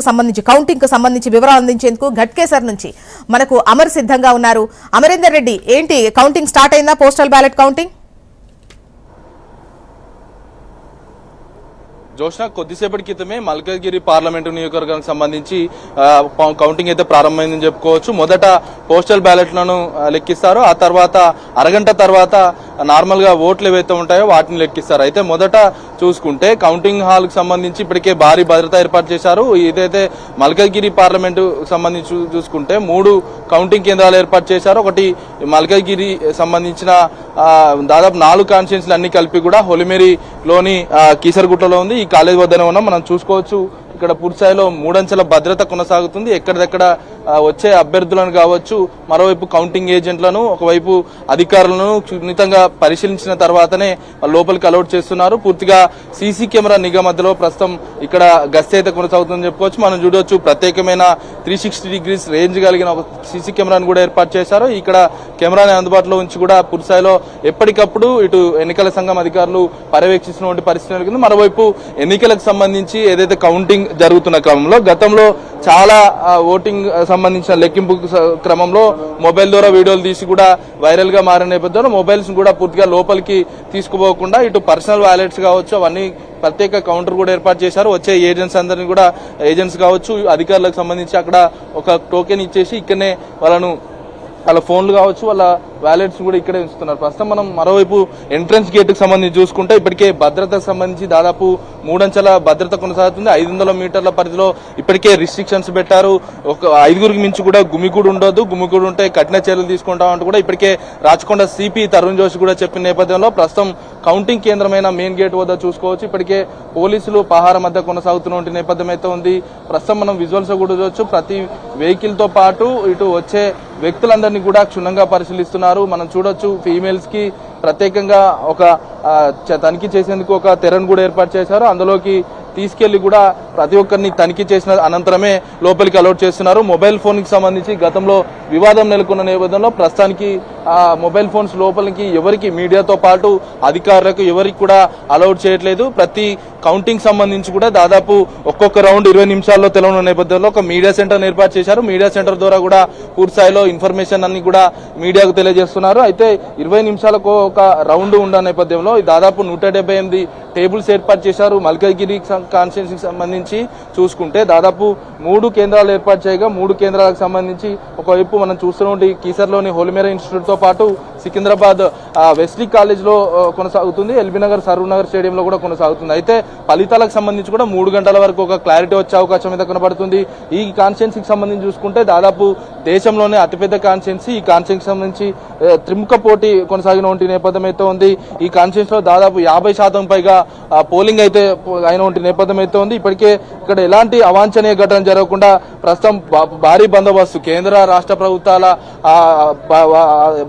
సంబంధించి కౌంటింగ్ కు సంబంధించి వివరాలు అందించేందుకు ఘట్కేసర్ నుంచి మనకు అమర్ సిద్ధంగా ఉన్నారు. అమరేందర్ రెడ్డి, ఏంటి కౌంటింగ్ స్టార్ట్ అయిందా? పోస్టల్ బ్యాలెట్ కౌంటింగ్ జోష్న కొద్దిసేపటి క్రితమే మల్కాజ్గిరి పార్లమెంటు నియోజకవర్గానికి సంబంధించి కౌంటింగ్ అయితే ప్రారంభమైందని చెప్పుకోవచ్చు. మొదట పోస్టల్ బ్యాలెట్లను లెక్కిస్తారు, ఆ తర్వాత అరగంట తర్వాత నార్మల్ గా ఓట్లు ఏవైతే ఉంటాయో వాటిని లెక్కిస్తారు. అయితే మొదట చూసుకుంటే కౌంటింగ్ హాల్ కు సంబంధించి ఇప్పటికే భారీ భద్రత ఏర్పాటు చేశారు. ఇదైతే మల్కాజ్గిరి పార్లమెంటు సంబంధించి చూసుకుంటే 3 కౌంటింగ్ కేంద్రాలు ఏర్పాటు చేశారు. ఒకటి మల్కాజ్గిరి సంబంధించిన దాదాపు 4 కాన్స్టిట్యున్సీలు అన్ని కలిపి కూడా హొలిమేరిలోని కీసరగుట్టలో ఉంది. ఈ కాలేజ్ వద్దనే ఉన్నాం. మనం చూసుకోవచ్చు ఇక్కడ పూర్తిస్థాయిలో 3 అంచెల భద్రత కొనసాగుతుంది. ఎక్కడిదక్కడ వచ్చే అభ్యర్థులను కావచ్చు, మరోవైపు కౌంటింగ్ ఏజెంట్లను, ఒకవైపు అధికారులను సున్నితంగా పరిశీలించిన తర్వాతనే లోపలికి అలౌట్ చేస్తున్నారు. పూర్తిగా సీసీ కెమెరా నిఘా మధ్యలో ప్రస్తుతం ఇక్కడ గస్తీ అయితే కొనసాగుతుందని చెప్పుకోవచ్చు. మనం చూడవచ్చు ప్రత్యేకమైన 360 డిగ్రీస్ రేంజ్ కలిగిన ఒక సీసీ కెమెరాను కూడా ఏర్పాటు చేశారు. ఇక్కడ కెమెరాని అందుబాటులో ఉంచి కూడా పూర్తిస్థాయిలో ఎప్పటికప్పుడు ఇటు ఎన్నికల సంఘం అధికారులు పర్యవేక్షిస్తున్న పరిస్థితి నెలకొంది. మరోవైపు ఎన్నికలకు సంబంధించి ఏదైతే కౌంటింగ్ జరుగుతున్న క్రమంలో గతంలో చాలా ఓటింగ్ సంబంధించిన లెక్కింపు క్రమంలో మొబైల్ ద్వారా వీడియోలు తీసి కూడా వైరల్ గా మారిన నేపథ్యంలో మొబైల్స్ కూడా పూర్తిగా లోపలికి తీసుకుపోకుండా ఇటు పర్సనల్ వ్యాలెట్స్ కావచ్చు అవన్నీ ప్రత్యేక కౌంటర్ కూడా ఏర్పాటు చేశారు. వచ్చే ఏజెంట్స్ అందరినీ కూడా ఏజెంట్స్ కావచ్చు అధికారులకు సంబంధించి అక్కడ ఒక టోకెన్ ఇచ్చేసి ఇక్కడనే వాళ్ళ ఫోన్లు కావచ్చు వాళ్ళ వ్యాలెట్స్ కూడా ఇక్కడే ఉంచుతున్నారు. ప్రస్తుతం మనం మరోవైపు ఎంట్రన్స్ గేట్ కు సంబంధించి చూసుకుంటే ఇప్పటికే భద్రతకు సంబంధించి దాదాపు 3 అంచెల భద్రత కొనసాగుతుంది. 500 మీటర్ల పరిధిలో ఇప్పటికే రిస్ట్రిక్షన్స్ పెట్టారు. ఒక 5గురికి మించి కూడా గుమిగూడు ఉండొద్దు, గుమిగూడు ఉంటే కఠిన చర్యలు తీసుకుంటామంటూ కూడా ఇప్పటికే రాచకొండ సిపి తరుణ్ జోషి కూడా చెప్పిన నేపథ్యంలో ప్రస్తుతం కౌంటింగ్ కేంద్రమైన మెయిన్ గేట్ వద్ద చూసుకోవచ్చు ఇప్పటికే పోలీసులు పహార మధ్య కొనసాగుతున్న నేపథ్యం అయితే ఉంది. ప్రస్తుతం మనం విజువల్స్ కూడా చూడవచ్చు. ప్రతి వెహికల్ తో పాటు ఇటు వచ్చే వ్యక్తులందరినీ కూడా క్షుణ్ణంగా పరిశీలిస్తున్నారు. మనం చూడొచ్చు ఫీమేల్స్ కి ప్రత్యేకంగా ఒక తనిఖీ చేసేందుకు ఒక తెరను కూడా ఏర్పాటు చేశారు. అందులోకి తీసుకెళ్లి కూడా ప్రతి ఒక్కరిని తనిఖీ చేసిన అనంతరమే లోపలికి అలౌట్ చేస్తున్నారు. మొబైల్ ఫోన్ కి సంబంధించి గతంలో వివాదం నెలకొన్న నేపథ్యంలో ప్రస్తుతానికి మొబైల్ ఫోన్స్ లోపలికి ఎవరికి మీడియాతో పాటు అధికారులకు ఎవరికి కూడా అలౌట్ చేయట్లేదు. ప్రతి కౌంటింగ్ సంబంధించి కూడా దాదాపు ఒక్కొక్క రౌండ్ 20 నిమిషాల్లో తెలవనున్న నేపథ్యంలో ఒక మీడియా సెంటర్ ఏర్పాటు చేశారు. మీడియా సెంటర్ ద్వారా కూడా పూర్తి స్థాయిలో ఇన్ఫర్మేషన్ అన్ని కూడా మీడియాకు తెలియజేస్తున్నారు. అయితే 20 నిమిషాలకు ఒక రౌండ్ ఉన్న నేపథ్యంలో దాదాపు 178 టేబుల్స్ ఏర్పాటు చేశారు. మల్కాజ్గిరి కాన్స్టిట్యున్సీకి సంబంధించి చూసుకుంటే దాదాపు 3 కేంద్రాలు ఏర్పాటు చేయగా 3 కేంద్రాలకు సంబంధించి ఒకవైపు మనం చూస్తున్న కీసర్లోని హోలిమేరా ఇన్స్టిట్యూట్ తో పాటు సికింద్రాబాద్ వెస్లీ కాలేజ్ లో కొనసాగుతుంది. ఎల్బీనగర్ సరూర్నగర్ స్టేడియంలో కూడా కొనసాగుతుంది. అయితే ఫలితాలకు సంబంధించి కూడా 3 గంటల వరకు ఒక క్లారిటీ వచ్చే అవకాశం అయితే కనబడుతుంది. ఈ కాన్స్టిట్యున్సీకి సంబంధించి చూసుకుంటే దాదాపు దేశంలోనే అతిపెద్ద కాన్స్టిట్యున్సీ. ఈ కాన్స్టిట్యున్సీకి సంబంధించి త్రిముఖ పోటీ కొనసాగిన నేపథ్యం అయితే ఉంది. ఈ కాన్స్టిట్యున్సీలో దాదాపు 50% పైగా పోలింగ్ అయితే అయిన నేపథ్యం అయితే ఉంది. ఇప్పటికే ఇక్కడ ఎలాంటి అవాంఛనీయ ఘటన జరగకుండా ప్రస్తుతం భారీ బందోబస్తు కేంద్ర రాష్ట్ర ప్రభుత్వాల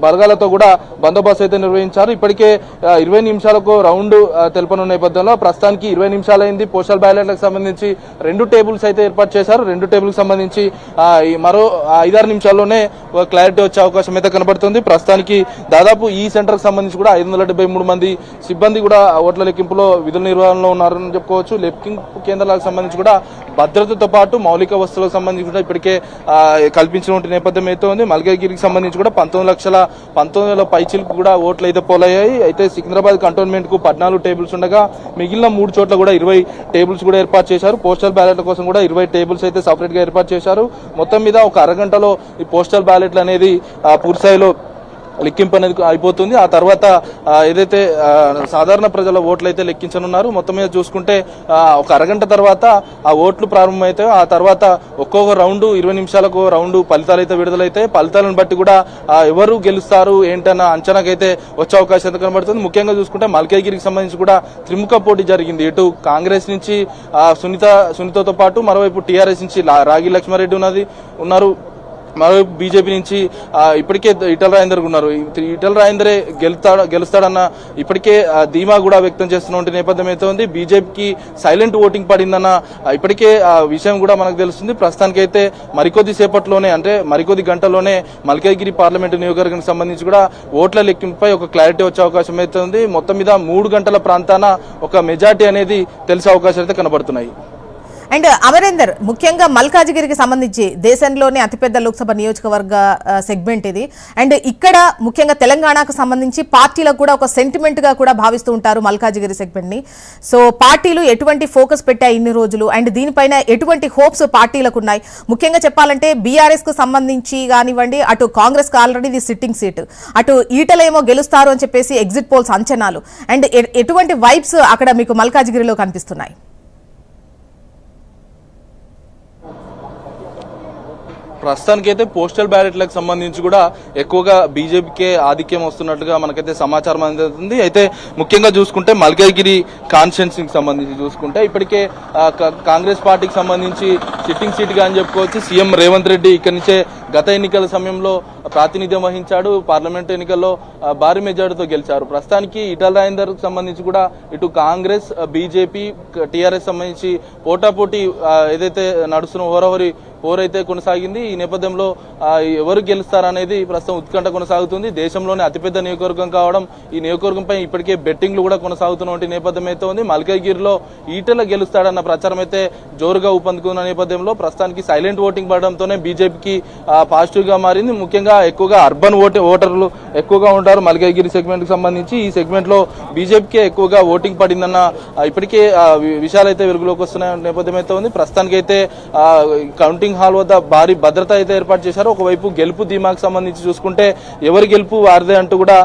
బలగాలతో కూడా బందోబస్తు అయితే నిర్వహించారు. ఇప్పటికే 20 నిమిషాలకు రౌండ్ తెలుపనున్న నేపథ్యంలో ప్రస్తుతానికి 20 నిమిషాలైంది. పోస్టల్ బ్యాలెట్లకు సంబంధించి 2 టేబుల్స్ అయితే ఏర్పాటు చేశారు. 2 టేబుల్కి సంబంధించి మరో 5-6 నిమిషాల్లోనే క్లారిటీ వచ్చే అవకాశం అయితే కనబడుతుంది. ప్రస్తుతానికి దాదాపు ఈ సెంటర్ కి సంబంధించి కూడా 573 మంది సిబ్బంది కూడా ఓట్ల లెక్కింపులో విధుల నిర్వహణలో ఉన్నారని చెప్పుకోవచ్చు. లెక్కింపు కేంద్రాలకు సంబంధించి కూడా భద్రతతో పాటు మౌలిక వస్తువులకు సంబంధించి కూడా ఇప్పటికే కల్పించిన నేపథ్యం అయితే ఉంది. మల్కాజ్గిరికి సంబంధించి కూడా 19,19,000 పైచిలకు కూడా ఓట్లు అయితే పోలయ్యాయి. అయితే సికింద్రాబాద్ కంటోన్మెంట్ కు 14 టేబుల్స్ ఉండగా మిగిలిన 3 చోట్ల కూడా 20 టేబుల్స్ కూడా ఏర్పాటు చేశారు. పోస్టల్ బ్యాలెట్ల కోసం కూడా 20 టేబుల్స్ అయితే సపరేట్ గా ఏర్పాటు చేశారు. మొత్తం మీద ఒక అరగంటలో ఈ పోస్టల్ బ్యాలెట్లు అనేది పూర్తిస్థాయిలో లెక్కింపు అనేది అయిపోతుంది. ఆ తర్వాత ఏదైతే సాధారణ ప్రజల ఓట్లు అయితే లెక్కించనున్నారు. మొత్తం మీద చూసుకుంటే ఒక అరగంట తర్వాత ఆ ఓట్లు ప్రారంభమవుతాయి. ఆ తర్వాత ఒక్కొక్క రౌండ్ 20 నిమిషాలకు రౌండ్ ఫలితాలు అయితే విడుదలైతాయి. ఫలితాలను బట్టి కూడా ఎవరు గెలుస్తారు ఏంటన్న అంచనాకైతే వచ్చే అవకాశం అయితే కనబడుతుంది. ముఖ్యంగా చూసుకుంటే మల్కాజ్గిరికి సంబంధించి కూడా త్రిముఖ పోటీ జరిగింది. ఇటు కాంగ్రెస్ నుంచి సునీతతో పాటు మరోవైపు టీఆర్ఎస్ నుంచి రాగి లక్ష్మారెడ్డి ఉన్నారు. మరోవైపు బీజేపీ నుంచి ఇప్పటికే ఈటల రాజేందర్ ఉన్నారు. ఈటల రాజేందరే గెలుస్తాడన్న ఇప్పటికే ధీమా కూడా వ్యక్తం చేస్తున్న నేపథ్యం అయితే ఉంది. బీజేపీకి సైలెంట్ ఓటింగ్ పడిందన్న ఇప్పటికే విషయం కూడా మనకు తెలుస్తుంది. ప్రస్తుతానికైతే మరికొద్ది సేపట్లోనే అంటే మరికొద్ది గంటల్లోనే మల్కాజ్గిరి పార్లమెంటు నియోజకవర్గానికి సంబంధించి కూడా ఓట్ల లెక్కింపుపై ఒక క్లారిటీ వచ్చే అవకాశం అయితే ఉంది. మొత్తం మీద 3 గంటల ప్రాంతాన ఒక మెజార్టీ అనేది తెలిసే అవకాశాలు అయితే కనబడుతున్నాయి. అండ్ అమరేందర్, ముఖ్యంగా మల్కాజిగిరికి సంబంధించి దేశంలోనే అతిపెద్ద లోక్సభ నియోజకవర్గ సెగ్మెంట్ ఇది. అండ్ ఇక్కడ ముఖ్యంగా తెలంగాణకు సంబంధించి పార్టీలకు కూడా ఒక సెంటిమెంట్ గా కూడా భావిస్తూ ఉంటారు మల్కాజిగిరి సెగ్మెంట్ ని. సో పార్టీలు ఎటువంటి ఫోకస్ పెట్టాయి ఇన్ని రోజులు, అండ్ దీనిపైన ఎటువంటి హోప్స్ పార్టీలకు ఉన్నాయి? ముఖ్యంగా చెప్పాలంటే బీఆర్ఎస్ కు సంబంధించి కానివ్వండి, అటు కాంగ్రెస్ కు ఆల్రెడీ ఇది సిట్టింగ్ సీట్, అటు ఈటలేమో గెలుస్తారు అని చెప్పేసి ఎగ్జిట్ పోల్స్ అంచనాలు, అండ్ ఎటువంటి వైబ్స్ అక్కడ మీకు మల్కాజిగిరిలో కనిపిస్తున్నాయి? ప్రస్తుతానికైతే పోస్టల్ బ్యాలెట్లకు సంబంధించి కూడా ఎక్కువగా బీజేపీకే ఆధిక్యం వస్తున్నట్లుగా మనకైతే సమాచారం అందుతుంది. అయితే ముఖ్యంగా చూసుకుంటే మల్కాజ్గిరి కాన్స్టిట్యున్సీకి సంబంధించి చూసుకుంటే ఇప్పటికే కాంగ్రెస్ పార్టీకి సంబంధించి సిట్టింగ్ సీట్ గా అని చెప్పుకోవచ్చు. సీఎం రేవంత్ రెడ్డి ఇక్కడి నుంచే గత ఎన్నికల సమయంలో ప్రాతినిధ్యం వహించాడు. పార్లమెంట్ ఎన్నికల్లో భారీ మెజార్టీతో గెలిచారు. ప్రస్తుతానికి ఈటల రాజేందర్ సంబంధించి కూడా ఇటు కాంగ్రెస్, బీజేపీ, టీఆర్ఎస్ సంబంధించి పోటాపోటీ ఏదైతే నడుస్తున్న హోరాహోరీ పోరైతే కొనసాగింది. ఈ నేపథ్యంలో ఎవరు గెలుస్తారనేది ప్రస్తుతం ఉత్కంఠ కొనసాగుతుంది. దేశంలోనే అతిపెద్ద నియోజకవర్గం కావడం, ఈ నియోజకవర్గంపై ఇప్పటికే బెట్టింగ్లు కూడా కొనసాగుతున్న నేపథ్యం అయితే ఉంది. మల్కాజ్గిరిలో ఈటల గెలుస్తాడన్న ప్రచారం అయితే జోరుగా ఊపందుకున్న నేపథ్యంలో ప్రస్తుతానికి సైలెంట్ ఓటింగ్ పడడంతోనే బీజేపీకి పాజిటివ్ గా మారింది. ముఖ్యంగా ఎక్కువగా అర్బన్ ఓటర్లు ఎక్కువగా ఉంటారు మల్కాజ్గిరి సెగ్మెంట్ కి సంబంధించి. ఈ సెగ్మెంట్ లో బీజేపీకి ఎక్కువగా ఓటింగ్ పడిందన్న ఇప్పటికే విషయాలు అయితే వెలుగులోకి వస్తున్న నేపథ్యం అయితే ఉంది. ప్రస్తుతానికి అయితే కౌంటింగ్ హాల్ వద్ద భారీ భద్రత అయితే ఏర్పాటు చేశారు. ఒకవైపు గెలుపు ధీమాకు సంబంధించి చూసుకుంటే ఎవరి గెలుపు వారిదే అంటూ కూడా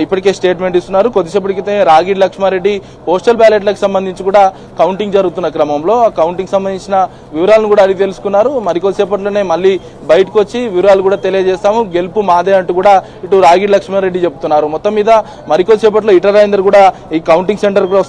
ఇప్పటికే స్టేట్మెంట్ ఇస్తున్నారు. కొద్దిసేపటికి రాగిడి లక్ష్మారెడ్డి పోస్టల్ బ్యాలెట్లకు సంబంధించి కూడా కౌంటింగ్ జరుగుతున్న క్రమంలో ఆ కౌంటింగ్ సంబంధించిన వివరాలను కూడా అడిగి తెలుసుకున్నారు. మరికొద్దిసేపట్లోనే మళ్ళీ బయటకు వచ్చి వివరాలు కూడా తెలియజేస్తాము, గెలుపు మాదే అంటూ కూడా ఇటు రాగిడి లక్ష్మారెడ్డి చెప్తున్నారు. మొత్తం మీద మరికొద్దిసేపట్లో ఈటల రాజేందర్ కూడా ఈ కౌంటింగ్ సెంటర్ కు వస్తారు.